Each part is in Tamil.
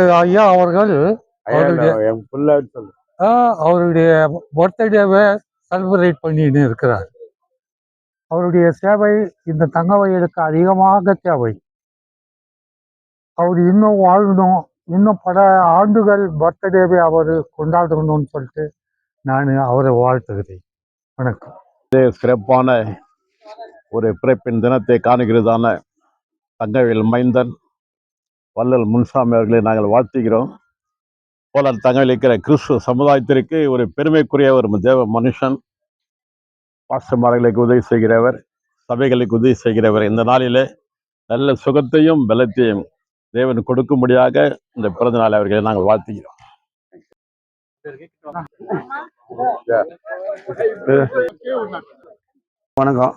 ஐயா அவர்கள் அவருடைய பர்த்டேவை செலிப்ரேட் பண்ணிட்டு இருக்கிறார். அவருடைய சேவை இந்த தங்கவயலுக்கு அதிகமாக தேவை. அவர் இன்னும் வாழணும், இன்னும் பல ஆண்டுகள் பர்த்டேவை அவர் கொண்டாடணும்னு சொல்லிட்டு நான் அவரை வாழ்த்துகிறேன். வணக்கம். சிறப்பான ஒரு பிறப்பின் தினத்தை காணுகிறதான தங்கவேல் மைந்தன் வள்ளல் முன்சாமி அவர்களை நாங்கள் வாழ்த்துகிறோம். போலார் தங்கவேல் இருக்கிற கிறிஸ்துவ சமுதாயத்திற்கு ஒரு பெருமைக்குரிய ஒரு தேவ மனுஷன், பாஸ்டர்மார்களுக்கு உதவி செய்கிறவர், சபைகளுக்கு உதவி செய்கிறவர். இந்த நாளிலே நல்ல சுகத்தையும் பலத்தையும் தேவன் கொடுக்கும்படியாக இந்த பிறந்த நாள் அவர்களை நாங்கள் வாழ்த்துகிறோம். வணக்கம்.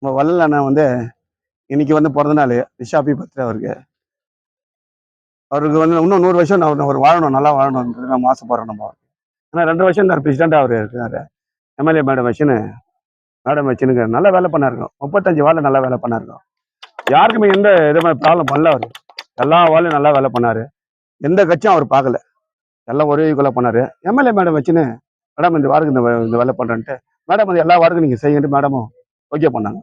நம்ம வள்ளல் அண்ணன் இன்னைக்கு பிறந்த நாள் ரிஷாபி பர்த்டே அவருக்கு இன்னும் 100 வருஷம் அவர் வாழணும், நல்லா வாழணும்ன்றது நம்ம ஆசைப்படுறோம். நம்ம ஆனால் 2 வருஷம் தான் பிரசிடென்ட்டாக அவர் இருக்காரு. எம்எல்ஏ மேடம் வச்சுனுக்கு நல்லா வேலை பண்ணாருக்கோம். 35 வார்டில் நல்லா வேலை பண்ணாருக்கோம். யாருக்குமே எந்த இதுமே ப்ராப்ளம் பண்ணல. அவர் எல்லா வார்டிலும் நல்லா வேலை பண்ணார். எந்த கட்சியும் அவர் பார்க்கல, எல்லாம் ஒரே ஈக்குவலாக பண்ணார். எம்எல்ஏ மேடம் வச்சுன்னு மேடம் இந்த வார்டுக்கு இந்த வேலை பண்ணுறேன்ட்டு மேடம் எல்லா வார்டுக்கும் நீங்கள் செய்யுன்ட்டு மேடமும் ஓகே பண்ணாங்க.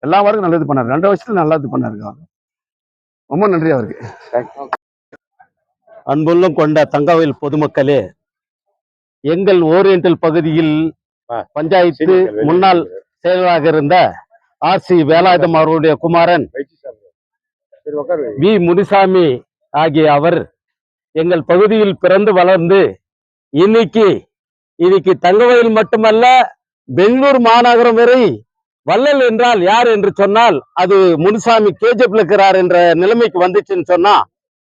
எல்லா வார்டுக்கும் நல்லது பண்ணார். 2 வருஷத்துல நல்லா இது பண்ணாருங்க. ரொம்ப நன்றி அவருக்கு. அன்புள்ளம் கொண்ட தங்கவேல் பொதுமக்களே, எங்கள் ஓரியண்டல் பகுதியில் பஞ்சாயத்து முன்னாள் செயலராக இருந்த ஆர்சி வேலாயுதம் அவருடைய குமாரன் வி முனிசாமி ஆகிய அவர் எங்கள் பகுதியில் பிறந்து வளர்ந்து இன்னைக்கு தங்கவயல் மட்டுமல்ல, பெங்களூர் மாநகரம் வரை வள்ளல் என்றால் யார் என்று சொன்னால் அது முனுசாமி கேஜப்ல இருக்கிறார் என்ற நிலைமைக்கு வந்துச்சுன்னு சொன்னா,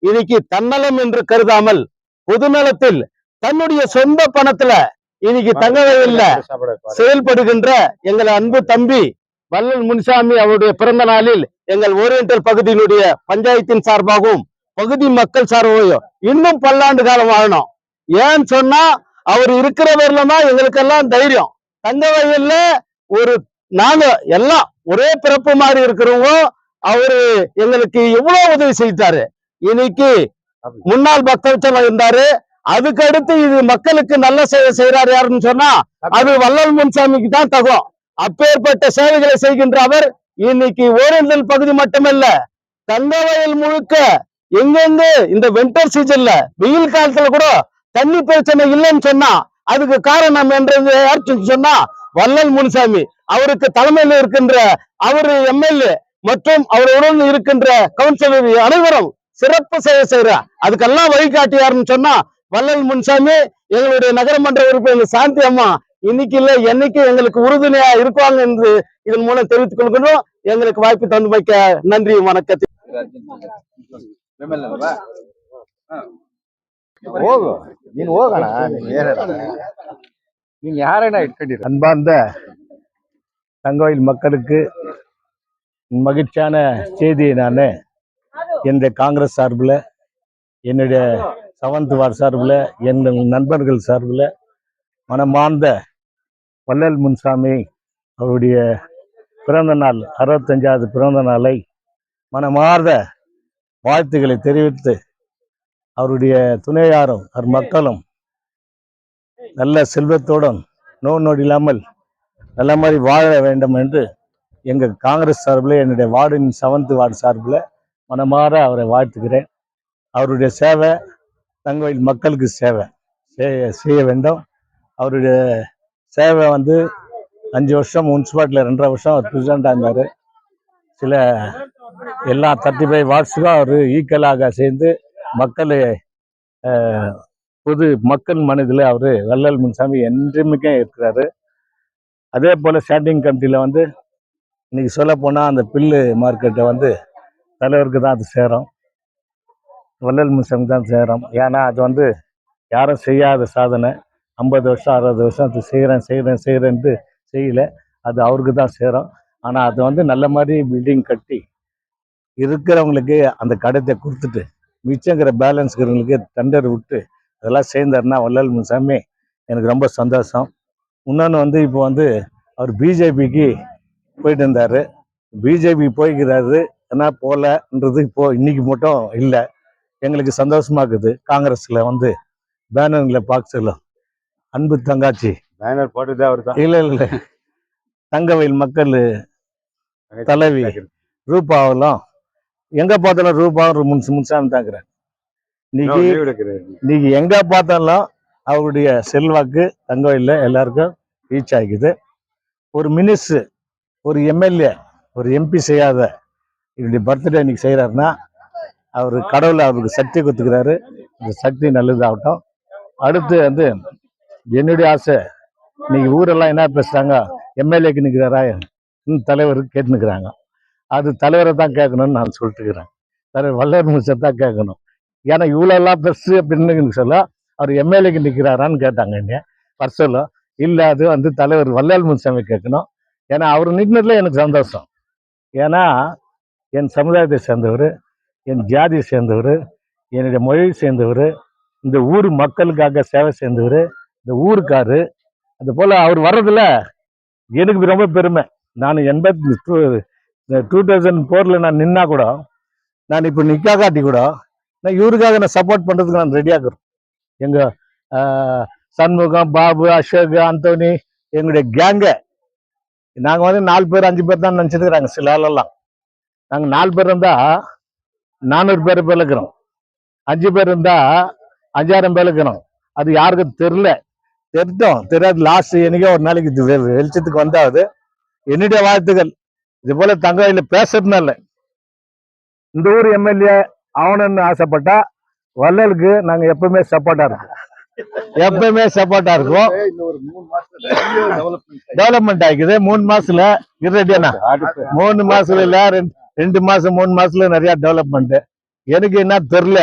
இன்னைக்கு தன்னலம் என்று கருதாமல் பொதுநலத்தில் தன்னுடைய சொந்த பணத்துல இன்னைக்கு தங்கவயல்ல செயல்படுகின்ற எங்கள் அன்பு தம்பி வள்ளல் முனுசாமி அவருடைய பிறந்த நாளில் எங்கள் ஓரியண்டல் பகுதியினுடைய பஞ்சாயத்தின் சார்பாகவும் பகுதி மக்கள் சார்பாகவும் இன்னும் பல்லாண்டு காலம் வாழணும். ஏன்னு சொன்னா அவர் இருக்கிறவர்லமா எங்களுக்கெல்லாம் தைரியம். தங்கவயல்ல நாங்க எல்லாம் ஒரே பிறப்பு மாதிரி இருக்கிறவங்க அவரு எங்களுக்கு எவ்வளவு உதவி செய்தாரு. இன்னைக்கு முன்னாள் பக்தவச்சலம் இருந்தாரு. அதுக்கு அடுத்து இது மக்களுக்கு நல்ல சேவை செய்யறாரு யாருன்னு சொன்னா அது வள்ளல் முன்சாமிக்கு தான் தகும். அப்பேற்பட்ட சேவைகளை செய்கின்ற அவர் இன்னைக்கு ஓரியண்டல் பகுதி மட்டுமல்ல, தங்கவயல் முழுக்க எங்கெங்க இந்த வின்டர் சீசன்ல வெயில் காலத்துல கூட தண்ணி பிரச்சனை இல்லைன்னு சொன்னா அதுக்கு காரணம் என்றது யாருன்னு சொன்னா வள்ளல் முனுசாமி. அவருக்கு தலைமையில் இருக்கின்ற அவரு எம்எல்ஏ மற்றும் அவருடன் இருக்கின்ற கவுன்சிலர் அனைவரும் சிறப்பு சேவை செய்யறார். அதுக்கெல்லாம் வழிகாட்டி யாருன்னு சொன்னா வள்ளல் முனுசாமி. எங்களுடைய நகரமன்ற உறுப்பினர் சாந்தி அம்மா இன்னைக்கு இல்ல என்னைக்கு எங்களுக்கு உறுதுணையா இருப்பாங்க என்று இதன் மூலம் தெரிவித்துக் கொள்கிறோம். எங்களுக்கு வாய்ப்பு தந்து வைக்க நன்றி, வணக்கத்தை. அன்பார்ந்த தங்கவயல் மக்களுக்கு மகிழ்ச்சியான செய்தியை நான் என்னுடைய காங்கிரஸ் சார்பில், என்னுடைய 7th வார்டு சார்பில், என் நண்பர்கள் சார்பில் மனமார்ந்த வள்ளல் முன்சாமி அவருடைய பிறந்த நாள் 65வது பிறந்த நாளை மனமார்ந்த வாழ்த்துக்களை தெரிவித்து அவருடைய துணையாரும் அவர் மக்களும் நல்ல செல்வத்தோடும் நோடி இல்லாமல் நல்ல மாதிரி வாழ வேண்டும் என்று எங்கள் காங்கிரஸ் சார்பில், என்னுடைய வார்டின் 7th வார்டு சார்பில் மனமாற அவரை வாழ்த்துக்கிறேன். அவருடைய சேவை தங்கவயல் மக்களுக்கு சேவை செய்ய வேண்டும். அவருடைய சேவை 5 வருஷம் முனிசிபாலிட்டியில் 2.5 வருஷம் அவர் பிரசிடெண்டாக இருந்தார். சில எல்லா 35 வார்ட்ஸுக்கும் அவர் ஈக்குவலாக சேர்ந்து மக்கள் மனதில் அவர் வள்ளல் முன்சாமி என்றுமே இருக்கிறாரு. அதே போல் ஸ்டாண்டிங் கமிட்டியில் இன்னைக்கு சொல்ல போனால் அந்த பில்லு மார்க்கெட்டை தலைவருக்கு தான் அது சேரும், வள்ளல் முன்சாமி தான் சேரும். ஏன்னா அது யாரும் செய்யாத சாதனை. 50 வருஷம் 60 வருஷம் அது செய்கிறேன்ட்டு செய்யலை, அது அவருக்கு தான் சேரும். ஆனால் அது நல்ல மாதிரி பில்டிங் கட்டி இருக்கிறவங்களுக்கு அந்த கடத்தை கொடுத்துட்டு மிச்சங்கிற பேலன்ஸ்கிறவங்களுக்கு டெண்டர் விட்டு அதெல்லாம் சேர்ந்தாருன்னா வள்ளல் முன்சாமி எனக்கு ரொம்ப சந்தோஷம். இன்னொன்று இப்போ அவர் பிஜேபிக்கு போயிட்டு இருந்தார். பிஜேபி போய்க்கிறாரு, ஏன்னா போகலன்றது இன்னைக்கு மட்டும் இல்லை. எங்களுக்கு சந்தோஷமா இருக்குது. காங்கிரஸ்ல வந்து பேனர்ல பாக்ஸ்ல அன்பு தங்காச்சி பேனர் போட்டுதான் அவர் தான். இல்ல இல்ல தங்கவயல் மக்கள் தலைவி ரூபாவெல்லாம் எங்க பார்த்தாலும் ரூபாவும் முன்சாமி தாங்கிறார். இன்னைக்கு எங்க பார்த்தாலும் அவருடைய செல்வாக்கு தங்கவயல்ல எல்லாருக்கும் ரீச் ஆகிக்குது. ஒரு மினிஸ்டர், ஒரு எம்எல்ஏ, ஒரு எம்பி செய்யாத என்னுடைய பர்த்டே இன்னைக்கு செய்யறாருன்னா அவர் கடவுளை அவருக்கு சக்தி கொடுத்துக்கிறாரு. இந்த சக்தி நல்லதாகட்டும். அடுத்து வந்து என்னுடைய ஆசை, இன்னைக்கு ஊரெல்லாம் என்ன பேசுறாங்க, எம்எல்ஏக்கு நிற்கிறாரா தலைவருக்கு கேட்டு நிற்கிறாங்க. அது தலைவரை தான் கேட்கணும்னு நான் சொல்லிட்டு இருக்கிறேன். தலைவர் வல்லல் முன்சாமி தான் கேட்கணும். ஏன்னா இவ்வளோலாம் பெருசு அப்படின்னு சொல்ல அவர் எம்எல்ஏக்கு நிற்கிறாரான்னு கேட்டாங்க. என்ன பர்சனோ இல்லை, அது வந்து தலைவர் வல்லல் முன்சாமி கேட்கணும். ஏன்னா அவர் நிற்கிறதுல எனக்கு சந்தோஷம். ஏன்னா என் சமுதாயத்தை சேர்ந்தவர், என் ஜாதியை சேர்ந்தவர், என்னுடைய மொழியை சேர்ந்தவர், இந்த ஊர் மக்களுக்காக சேவை சேர்ந்தவர், இந்த ஊருக்காரு. அது போல் அவர் வர்றதுல எனக்கு ரொம்ப பெருமை. நான் 2004 நான் நின்னா கூட, நான் இப்போ நிற்காட்டி கூட நான் இவருக்காக நான் சப்போர்ட் பண்ணுறதுக்கு நான் ரெடியாக இருக்கிறேன். எங்கள் சண்முகம், பாபு, அசோக், அந்தோனி, எங்களுடைய கேங்கை நாங்கள் வந்து 4 பேர் 5 பேர் தான் நினச்சிருக்கிறாங்க. சில ஆளெல்லாம் நாங்கள் 4 பேர் இருந்தால் 400 பேர் இருக்கிறோம், 5 பேர் இருந்தால் 5000 பேர் இருக்கிறோம். அது யாருக்கும் தெரியாது. லாஸ்ட் என்னைக்கோ ஒரு நாளைக்கு இது வெளிச்சத்துக்கு வந்தாவது. என்னுடைய வாழ்த்துக்கள். இது போல தங்கவயல்ல பேசுறதுனால இந்த ஊர் எம்எல்ஏ ஆகணும்னு ஆசைப்பட்டா வள்ளலுக்கு நாங்க எப்பவுமே சப்போர்ட்டா இருக்கோம். டெவலப்மெண்ட் ஆகிக்குது. 3 மாசத்துல இருடியானா 3 மாசத்துல இல்ல 2 மாசம் 3 மாசத்துல நிறைய டெவலப்மெண்ட். எனக்கு என்ன தெரியல,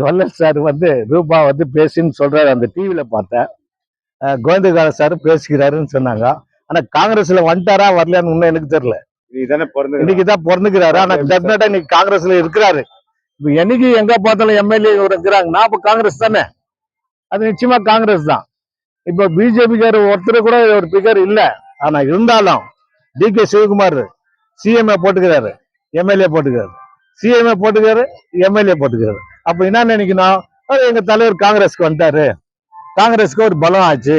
வள்ளல் சார் வந்து ரூபா வந்து பேசின்னு சொல்றாரு. அந்த டிவியில பார்த்தேன், கோவிந்தகார சார் பேசிக்கிறாருன்னு சொன்னாங்க. ஆனா காங்கிரஸ்ல வந்துட்டாரா வரலன்னு இன்னும் எனக்கு தெரியல. இன்னைக்குதான் பிறந்துக்கிறாரு. ஆனா டெஃபினட்டா இன்னைக்கு காங்கிரஸ்ல இருக்கிறாரு. இப்ப என்னைக்கு எங்க பார்த்தாலும் எம்எல்ஏ இருக்கிறாங்கன்னா அப்ப காங்கிரஸ் தானே, அது நிச்சயமா காங்கிரஸ் தான். இப்ப பிஜேபிக்காரு ஒருத்தர் கூட ஒரு பிகர் இல்ல. ஆனா இருந்தாலும் டிகே சிவகுமார் சிஎம்ஏ போட்டுக்கிறாரு, எம்எல்ஏ போட்டுக்கிறாரு, சிஎம்ஏ போட்டுக்கிறாரு, எம்எல்ஏ போட்டுக்கிறாரு. அப்ப என்ன நினைக்கணும், எங்க தலைவர் காங்கிரஸ்க்கு வந்துட்டாரு, காங்கிரஸ்க்கு ஒரு பலம் ஆச்சு,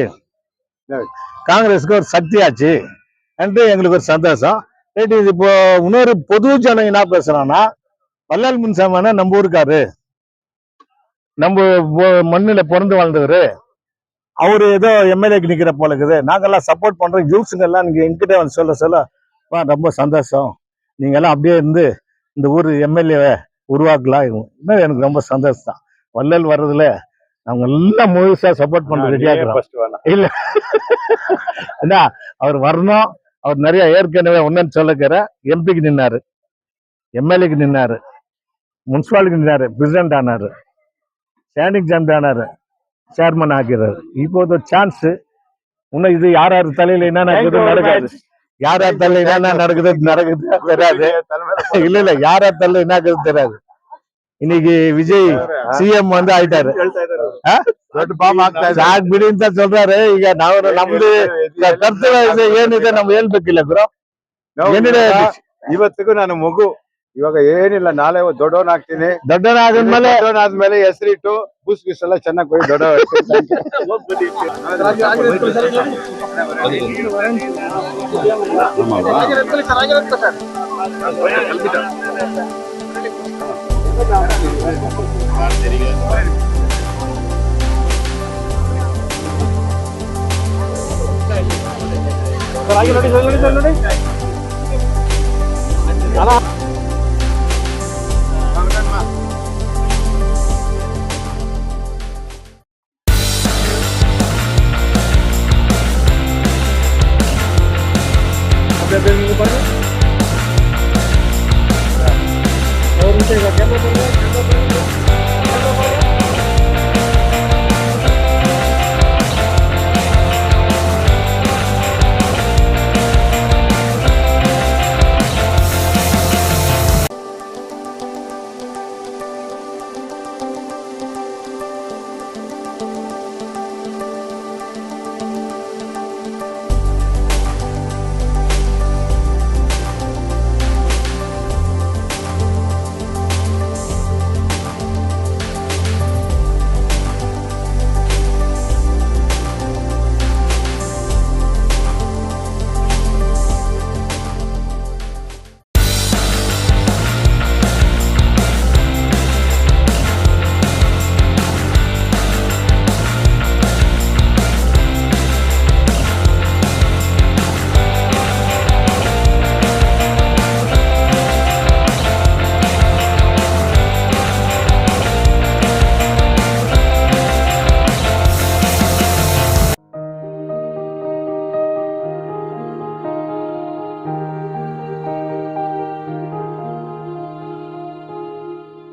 காங்கிரஸ்க்கு ஒரு சக்தி ஆச்சு என்று எங்களுக்கு ஒரு சந்தோஷம். இது இப்போ இன்னொரு பொது ஜனம் என்ன பேசுறான்னா, வள்ளல் முன்சாமி நம்ம ஊருக்காரு, நம்ம மண்ணில பிறந்து வாழ்ந்தவரு, அவரு ஏதோ எம்எல்ஏக்கு நிக்கிற போல இருக்குது, நாங்கெல்லாம் சப்போர்ட் பண்றோம். யூத்ஸுங்க எல்லாம் நீங்க என்கிட்ட வந்து சொல்ல ரொம்ப சந்தோஷம். நீங்க எல்லாம் அப்படியே இருந்து இந்த ஊர் எம்எல்ஏவை உருவாக்கலாம். இன்னும் எனக்கு ரொம்ப சந்தோஷம் தான். வள்ளல் வர்றதுல அவங்க எல்லாம் முழுசா சப்போர்ட் பண்ற ரெடியா இருக்கிறோம். இல்ல என்ன அவர் வரணும். அவர் நிறைய ஏற்கனவே ஒன்னு சொல்லுக்கிற எம்பிக்கு நின்னாரு, எம்எல்ஏக்கு நின்னாரு, முனிசிபாலிட்டிக்கு நின்னாரு, பிரசிடென்ட் ஆனாரு, ஸ்டாண்டிங் சாம்பியன் ஆனாரு, சேர்மன் ஆக்கிறாரு. இப்போ சான்ஸ் இன்னும் இது யார் தலையில என்ன நடக்காது, யார் தலையில என்ன நடக்குது தெரியாது. இல்ல யார் தலையில என்ன தெரியாது. இன்னைக்கு விஜய் சிஎம் வந்து ஆயிட்டாரு தான் சொல்றாரு. ಈಗ ನಾವು ನಮ್ದು ಕರ್ತವ್ಯ ಏನಿದೆ ನಮ್ಮ ಹೇಳ್ಬೇಕಿಲ್ಲ ಗುರು. ಇವತ್ತಿಗೂ ನಾನು ಮಗು, ಇವಾಗ ಏನಿಲ್ಲ, ನಾಳೆ ದೊಡ್ಡವನಾಗ್ತೀನಿ. ದೊಡ್ಡವನಾದ್ಮೇಲೆ ಹೆಸರಿಟ್ಟು ಬೂಸ್ ಗೀಸ್ ಎಲ್ಲ ಚೆನ್ನಾಗಿ ಹೋಗಿ ದೊಡ್ಡ और